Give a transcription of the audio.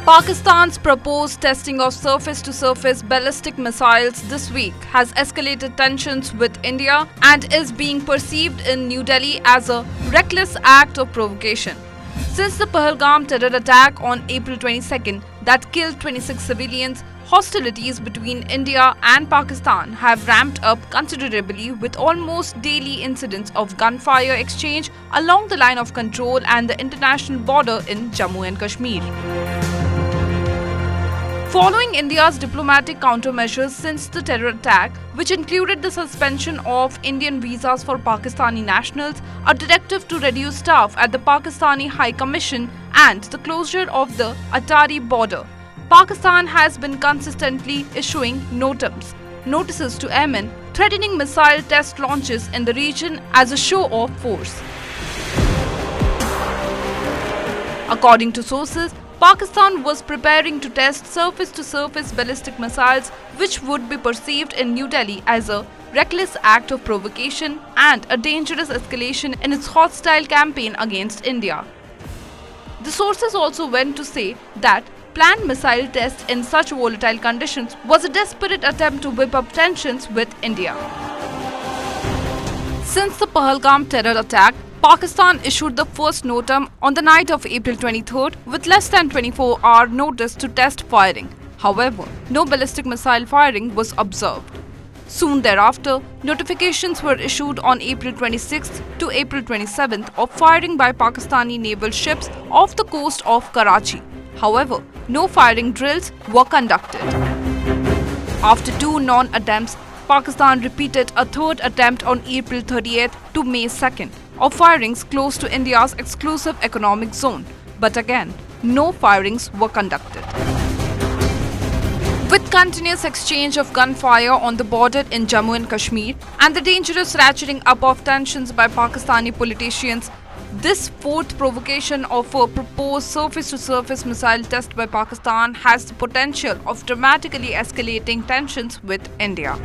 Pakistan's proposed testing of surface-to-surface ballistic missiles this week has escalated tensions with India and is being perceived in New Delhi as a reckless act of provocation. Since the Pahalgam terror attack on April 22nd that killed 26 civilians, hostilities between India and Pakistan have ramped up considerably, with almost daily incidents of gunfire exchange along the line of control and the international border in Jammu and Kashmir. Following India's diplomatic countermeasures since the terror attack, which included the suspension of Indian visas for Pakistani nationals, a directive to reduce staff at the Pakistani High Commission, and the closure of the Atari border, Pakistan has been consistently issuing notices to airmen threatening missile test launches in the region as a show of force. According to sources, Pakistan was preparing to test surface-to-surface ballistic missiles, which would be perceived in New Delhi as a reckless act of provocation and a dangerous escalation in its hostile campaign against India. The sources also went to say that planned missile tests in such volatile conditions was a desperate attempt to whip up tensions with India. Since the Pahalgam terror attack, Pakistan issued the first NOTAM on the night of April 23rd with less than 24-hour notice to test firing. However, no ballistic missile firing was observed. Soon thereafter, notifications were issued on April 26th to April 27th of firing by Pakistani naval ships off the coast of Karachi. However, no firing drills were conducted. After two non-attempts, Pakistan repeated a third attempt on April 30th to May 2nd of firings close to India's exclusive economic zone, but again, no firings were conducted. With continuous exchange of gunfire on the border in Jammu and Kashmir and the dangerous ratcheting up of tensions by Pakistani politicians, this fourth provocation of a proposed surface-to-surface missile test by Pakistan has the potential of dramatically escalating tensions with India.